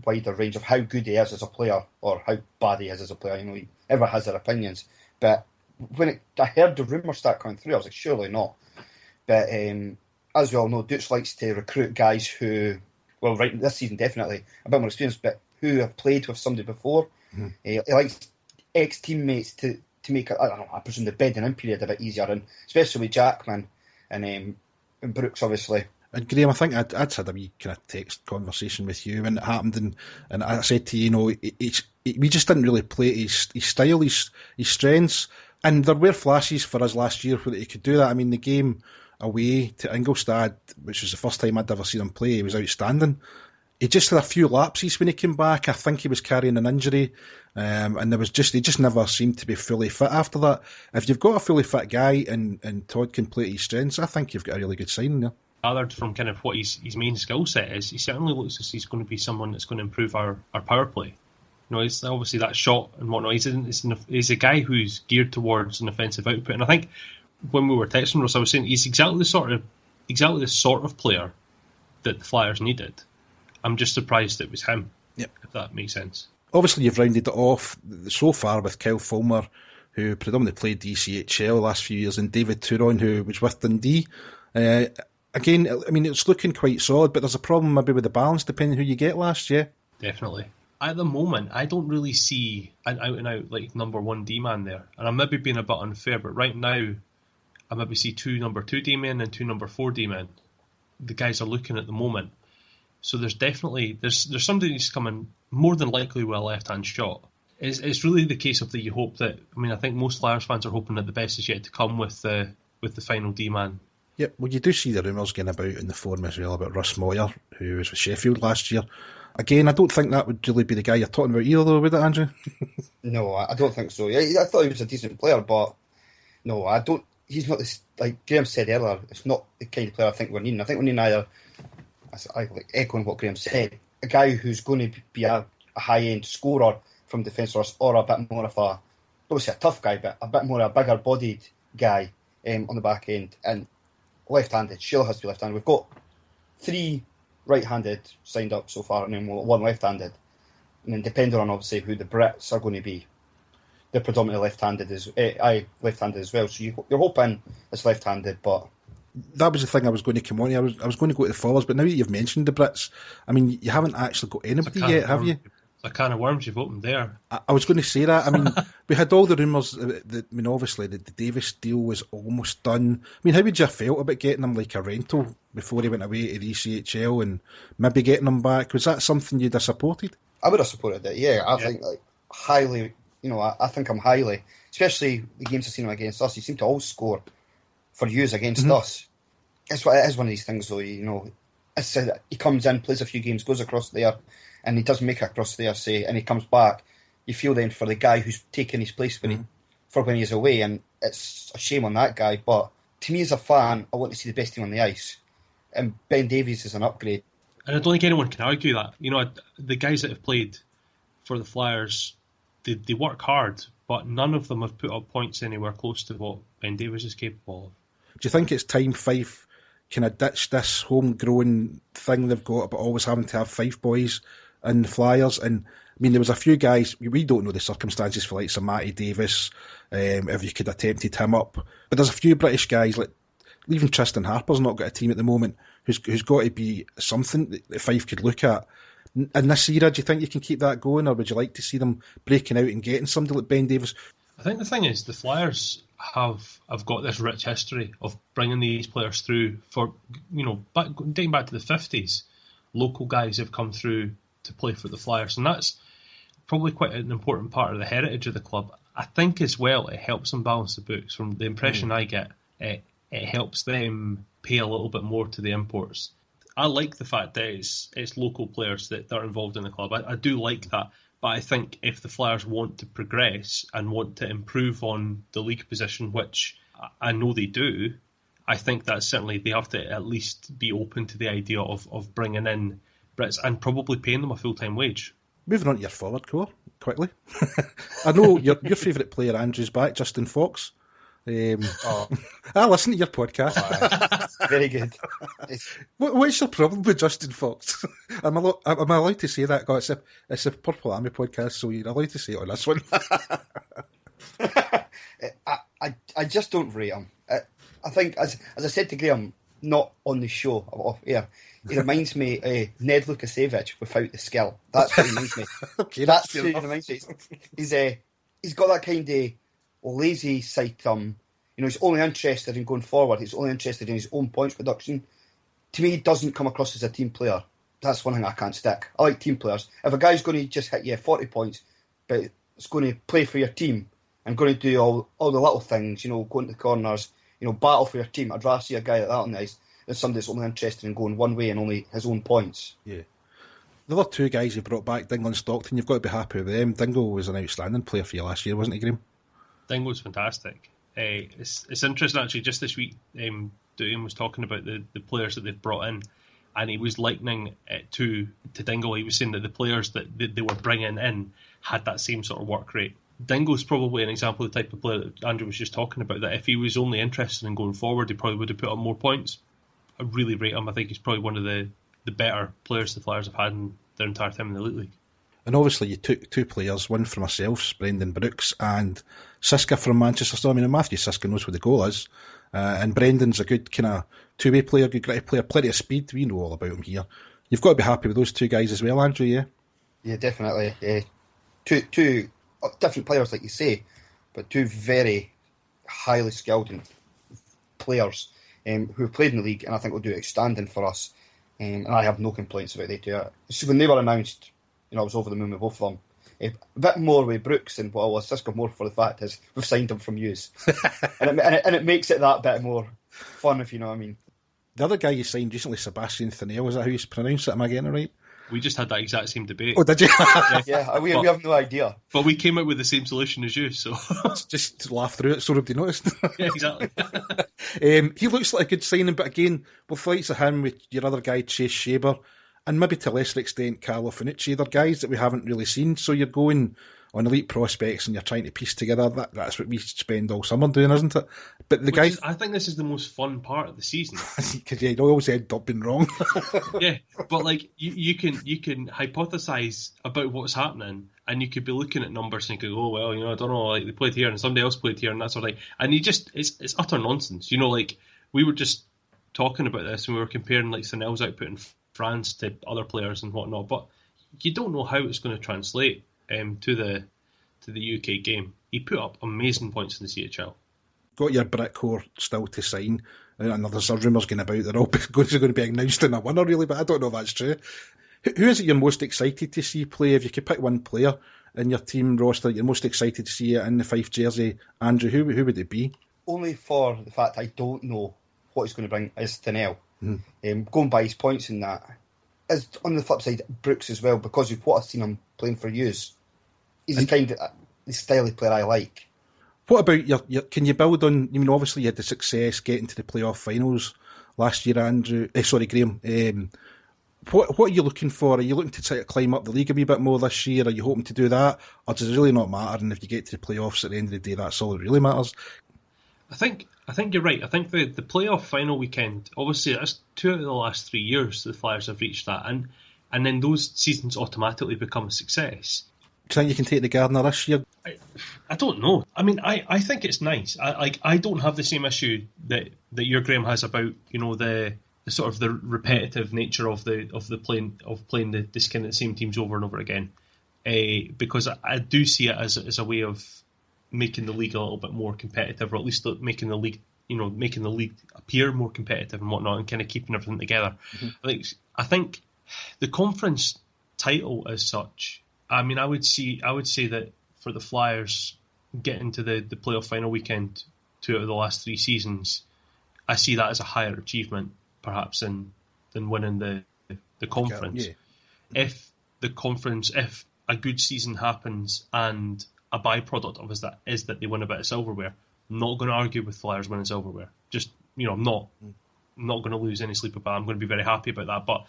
wider range of how good he is as a player or how bad he is as a player. Everyone has their opinions. But when I heard the rumour start coming through, I was like, surely not. But as we all know, Dutch likes to recruit guys who, well, right this season definitely, a bit more experienced, but who have played with somebody before. Mm-hmm. He likes ex-teammates to make, I presume, the bedding in period a bit easier, and especially with Jackman and Brooks, obviously. And Graeme, I think I'd had a wee kind of text conversation with you when it happened, and I said to you, we just didn't really play his style, his strengths, and there were flashes for us last year where he could do that. I mean, the game away to Ingolstadt, which was the first time I'd ever seen him play, he was outstanding. He just had a few lapses when he came back. I think he was carrying an injury, and he just never seemed to be fully fit after that. If you've got a fully fit guy and Todd can play to his strengths, I think you've got a really good signing there. Gathered from kind of what his main skill set is, he certainly looks as he's going to be someone that's going to improve our power play. It's obviously that shot and whatnot. He's a guy who's geared towards an offensive output, and I think when we were texting Ross, I was saying he's exactly the sort of player that the Flyers needed. I'm just surprised it was him. Yep. If that makes sense. Obviously, you've rounded it off so far with Kyle Fulmer, who predominantly played ECHL the last few years, and David Turon, who was with Dundee. Again, I mean, it's looking quite solid, but there's a problem maybe with the balance depending who you get last year. Definitely. At the moment, I don't really see an out-and-out like number one D-man there. And I'm maybe being a bit unfair, but right now, I maybe see 2 number 2 D-men and 2 number 4 D-men. The guys are looking at the moment. So there's somebody who's coming more than likely with a left-hand shot. It's really the case of that you hope that, I think most Flyers fans are hoping that the best is yet to come with the final D-man. Yeah, well, you do see the rumours getting about in the forum as well about Russ Moyer, who was with Sheffield last year. Again, I don't think that would really be the guy you're talking about either, though, would it, Andrew? No, I don't think so. I thought he was a decent player, but no, I don't. He's not this, like Graeme said earlier, it's not the kind of player I think we're needing. I think we need either, echoing what Graeme said, a guy who's going to be a high-end scorer from defence or a bit more of a, obviously a tough guy, but a bit more of a bigger-bodied guy on the back end. And left-handed. Sheila has to be left-handed. We've got 3 right-handed signed up so far, and then 1 left-handed. And then depending on obviously who the Brits are going to be, they're predominantly left-handed as well. So you're hoping it's left-handed, but that was the thing I was going to come on to. I was going to go to the forwards, but now that you've mentioned the Brits, I mean, you haven't actually got anybody yet, have you? A can of worms you've opened there. I was going to say that. I mean, we had all the rumours that, obviously the Davis deal was almost done. I mean, how would you have felt about getting him like a rental before he went away to the ECHL and maybe getting him back? Was that something you'd have supported? I would have supported it, yeah. I think highly, I think I'm highly, especially the games I've seen him against us. He seemed to always score for years against us. It is one of these things, though, he comes in, plays a few games, goes across there, and he doesn't make it across there, say, and he comes back. You feel then for the guy who's taken his place for when he's away, and it's a shame on that guy. But to me as a fan, I want to see the best team on the ice, and Ben Davies is an upgrade. And I don't think anyone can argue that. The guys that have played for the Flyers, they work hard, but none of them have put up points anywhere close to what Ben Davies is capable of. Do you think it's time Fife kind of ditch this homegrown thing they've got about always having to have Fife boys in the Flyers? And I mean, there was a few guys, we don't know the circumstances for like Sir Matty Davis, if you could have tempted him up, but there's a few British guys, like even Tristan Harper's not got a team at the moment, who's got to be something that Fife could look at. In this era, do you think you can keep that going, or would you like to see them breaking out and getting somebody like Ben Davis? I think the thing is, the Flyers have got this rich history of bringing these players through for, dating back to the 50s. Local guys have come through to play for the Flyers, and that's probably quite an important part of the heritage of the club. I think as well it helps them balance the books. From the impression I get, it helps them pay a little bit more to the imports. I like the fact that it's local players that are involved in the club. I do like that. But I think if the Flyers want to progress and want to improve on the league position, which I know they do, I think that certainly they have to at least be open to the idea of bringing in Brits and probably paying them a full-time wage. Moving on to your forward core, quickly. I know your favourite player, Andrew's back, Justin Fox. I listen to your podcast. Very good. What's your problem with Justin Fox? Am I allowed to say that? God, it's a Purple Army podcast, so you're allowed to say it on this one. I just don't rate him. I think, as I said to Graeme, not on the show, off air, he reminds me of Ned Lukasevich without the skill. That's what he reminds me. Okay, that's who he reminds me. He's got that kind of lazy side to him. He's only interested in going forward. He's only interested in his own points production. To me, he doesn't come across as a team player. That's one thing I can't stick. I like team players. If a guy's going to just hit you 40 points, but it's going to play for your team and going to do all the little things, going to the corners, battle for your team, I'd rather see a guy like that on the ice than somebody that's only interested in going one way and only his own points. Yeah. The other two guys you brought back, Dingle and Stockton, you've got to be happy with them. Dingle was an outstanding player for you last year, wasn't he, Graeme? Dingle's fantastic. It's interesting, actually, just this week, Duane was talking about the players that they've brought in, and he was likening it to Dingle. He was saying that the players that they were bringing in had that same sort of work rate. Dingle's probably an example of the type of player that Andrew was just talking about, that if he was only interested in going forward, he probably would have put up more points. I really rate him. I think he's probably one of the better players the Flyers have had in their entire time in the Elite League. And obviously you took two players, one from ourselves, Brendan Brooks, and Siska from Manchester Storm. I mean, Matthew Siska knows where the goal is, and Brendan's a good kind of two-way player, good gritty player, plenty of speed. We know all about him here. You've got to be happy with those two guys as well, Andrew, yeah? Yeah, definitely. Two different players, like you say, but two very highly skilled players who have played in the league, and I think will do outstanding for us. And I have no complaints about they two. So when they were announced, I was over the moon with both of them. A bit more with Brooks than what I was Siska, more for the fact is we've signed him from use. and it makes it that bit more fun, if you know what I mean. The other guy you signed recently, Sebastian Thinnell, is that how you pronounce it? Am I getting it right? We just had that exact same debate. Oh, did you? Yeah, we have no idea. But we came out with the same solution as you, so... Just laugh through it so nobody noticed. Yeah, exactly. He looks like a good signing, but again, with the likes of him, with your other guy, Chase Shaber, and maybe to a lesser extent, Carlo Finucci, they're guys that we haven't really seen, so you're going on elite prospects and you're trying to piece together. That's what we spend all summer doing, isn't it? But the guys, I think this is the most fun part of the season because you always end up being wrong. Yeah, but like you can hypothesize about what's happening, and you could be looking at numbers and you could go, oh well, I don't know, like they played here and somebody else played here and that sort of thing, and it's utter nonsense. Like we were just talking about this and we were comparing like Sanel's output in France to other players and whatnot, but you don't know how it's going to translate to the UK game. He put up amazing points in the CHL. Got your Brickcore still to sign, and there's rumours going about they're all going to be announced in a winner, really, but I don't know if that's true. Who is it you're most excited to see play? If you could pick one player in your team roster you're most excited to see it in the Fife jersey, Andrew, who would it be? Only for the fact I don't know what he's going to bring is Thinnell. Going by his points in that. As on the flip side, Brooks as well, because of what I've seen him playing for years. He's the kind of the style of player I like. What about your can you build on, obviously you had the success getting to the playoff finals last year, Andrew. Graeme. What are you looking for? Are you looking to try to climb up the league a wee bit more this year? Are you hoping to do that? Or does it really not matter? And if you get to the playoffs at the end of the day, that's all that really matters? I think you're right. I think the playoff final weekend, obviously that's 2 out of the last 3 years the Flyers have reached that, and then those seasons automatically become a success. Do you think you can take the Gardiner this year? I don't know. I mean, I think it's nice. I don't have the same issue that your Graeme has about the sort of the repetitive nature of playing the kind of the same teams over and over again. Because I do see it as a way of making the league a little bit more competitive, or at least making the league appear more competitive and whatnot, and kind of keeping everything together. Mm-hmm. I think the conference title as such, I mean, I would say that for the Flyers getting to the playoff final weekend 2 out of the last 3 seasons, I see that as a higher achievement perhaps than winning the conference. Yeah. If a good season happens and a byproduct of it is that they win a bit of silverware, I'm not going to argue with Flyers winning silverware. Just, I'm not going to lose any sleep about it. I'm going to be very happy about that. But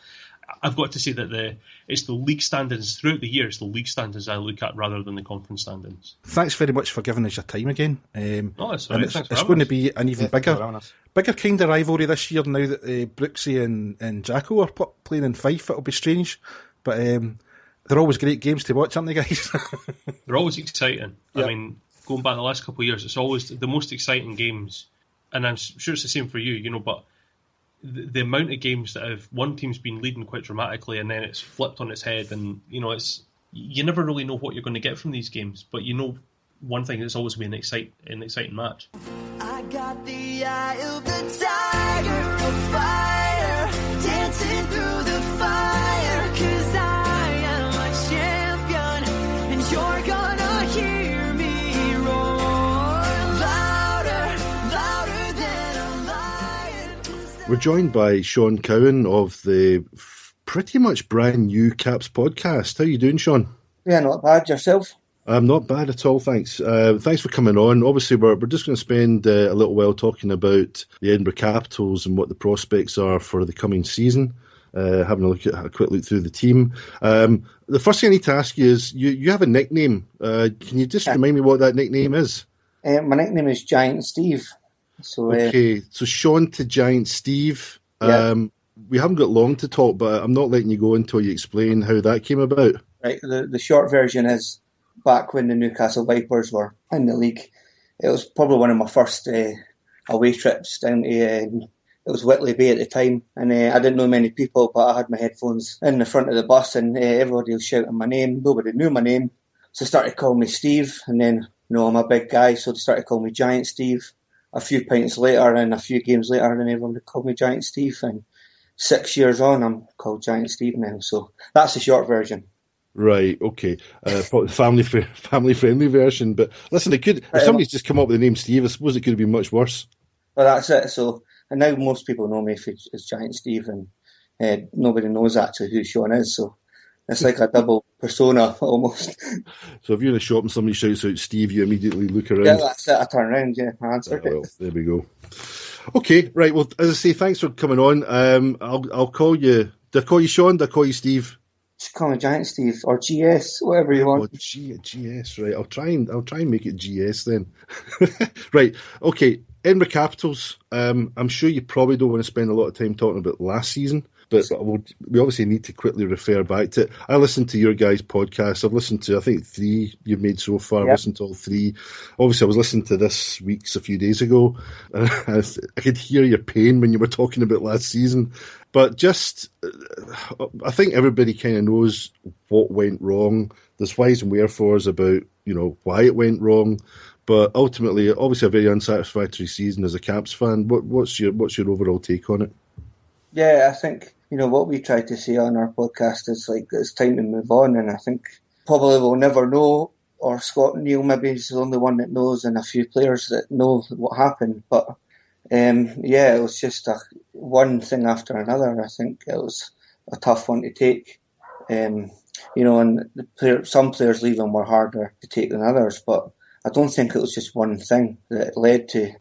I've got to say that it's the league standings throughout the year. It's the league standings I look at rather than the conference standings. Thanks very much for giving us your time again. That's all right. It's going to be an even bigger kind of rivalry this year now that Brooksy and Jacko are playing in Fife. It'll be strange, but they're always great games to watch, aren't they, guys? They're always exciting. Yep. I mean, going back the last couple of years, it's always the most exciting games, and I'm sure it's the same for you, but the amount of games that have one team's been leading quite dramatically and then it's flipped on its head, and you never really know what you're going to get from these games, but one thing that's always been an exciting match. I got the eye of the tiger, a fire, dancing through the fire, 'cause I am a champion, and you're gonna hear me roar, louder, louder than a lion. We're joined by Sean Cowan of the pretty much brand new Caps podcast. How are you doing, Sean? Yeah, not bad. Yourself? Not bad at all, thanks. Thanks for coming on. Obviously, we're just going to spend a little while talking about the Edinburgh Capitals and what the prospects are for the coming season, having a quick look through the team. The first thing I need to ask you is, you have a nickname. Can you just remind me what that nickname is? My nickname is Giant Steve. So, okay, so Sean to Giant Steve. Yeah. We haven't got long to talk, but I'm not letting you go until you explain how that came about. Right, the short version is, back when the Newcastle Vipers were in the league, it was probably one of my first away trips down to, it was Whitley Bay at the time, and I didn't know many people, but I had my headphones in the front of the bus, and everybody was shouting my name. Nobody knew my name, so they started calling me Steve, and then, I'm a big guy, so they started calling me Giant Steve. A few pints later and a few games later, and everyone would call me Giant Steve, and 6 years on, I'm called Giant Steve now, so that's the short version. Right, okay. Probably family friendly version. But listen, if somebody's just come up with the name Steve, I suppose it could have been much worse. Well, that's it. So, and now most people know me as Giant Steve, and nobody knows actually who Sean is. So it's like a double persona almost. So if you're in a shop and somebody shouts out Steve, you immediately look around. Yeah, that's it. I turn around. Yeah, I answered it. Well, there we go. Okay, right. Well, as I say, thanks for coming on. I'll call you. Do I call you Sean? Do I call you Steve? Just call me Giant Steve or GS, whatever you want. GS, right. I'll try and make it GS then. Right, okay. Edinburgh Capitals. I'm sure you probably don't want to spend a lot of time talking about last season, but we obviously need to quickly refer back to it. I listened to your guys' podcast. I've listened to, I think, 3 you've made so far. Yep. I've listened to all 3. Obviously, I was listening to this week's a few days ago. I could hear your pain when you were talking about last season. But just, I think everybody kind of knows what went wrong. There's whys and wherefores about, why it went wrong. But ultimately, obviously, a very unsatisfactory season as a Caps fan. What's your overall take on it? Yeah, I think, what we try to say on our podcast is like, it's time to move on. And I think probably we'll never know, or Scott Neal maybe is the only one that knows, and a few players that know what happened. But it was just one thing after another. I think it was a tough one to take. And some players leaving were harder to take than others, but I don't think it was just one thing that led to,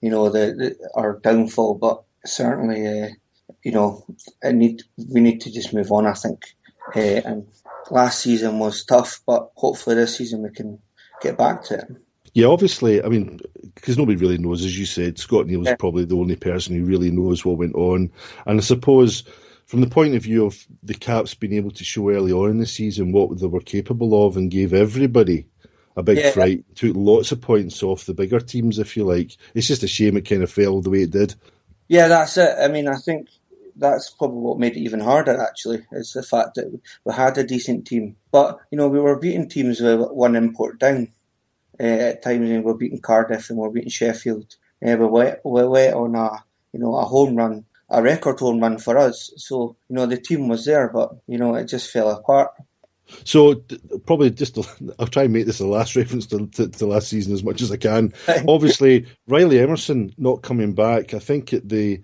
our downfall. But certainly, we need to just move on, I think. And last season was tough, but hopefully this season we can get back to it. Yeah, obviously, I mean, because nobody really knows, as you said, Scott Neal's probably the only person who really knows what went on. And I suppose, from the point of view of the Caps being able to show early on in the season what they were capable of and gave everybody a big fright, took lots of points off the bigger teams, if you like. It's just a shame it kind of fell the way it did. Yeah, that's it. I mean, I think that's probably what made it even harder, actually, is the fact that we had a decent team. But, we were beating teams with one import down. At times, we were beating Cardiff and we were beating Sheffield. We went on a home run, a record home run for us. So, the team was there, but, it just fell apart. So probably I'll try and make this the last reference to last season as much as I can. Obviously, Riley Emerson not coming back. I think at the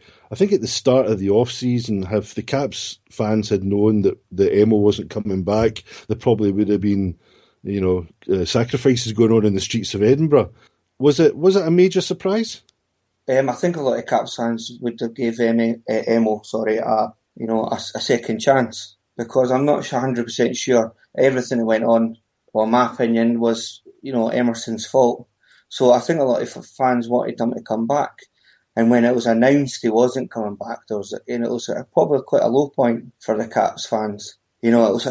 start of the off season, if the Caps fans had known that Emo wasn't coming back, there probably would have been, sacrifices going on in the streets of Edinburgh. Was it a major surprise? I think a lot of Caps fans would have gave Emo a second chance. because I'm not 100% sure everything that went on, well, my opinion, was, Emerson's fault. So I think a lot of fans wanted him to come back. And when it was announced he wasn't coming back, it was probably quite a low point for the Caps fans. It was,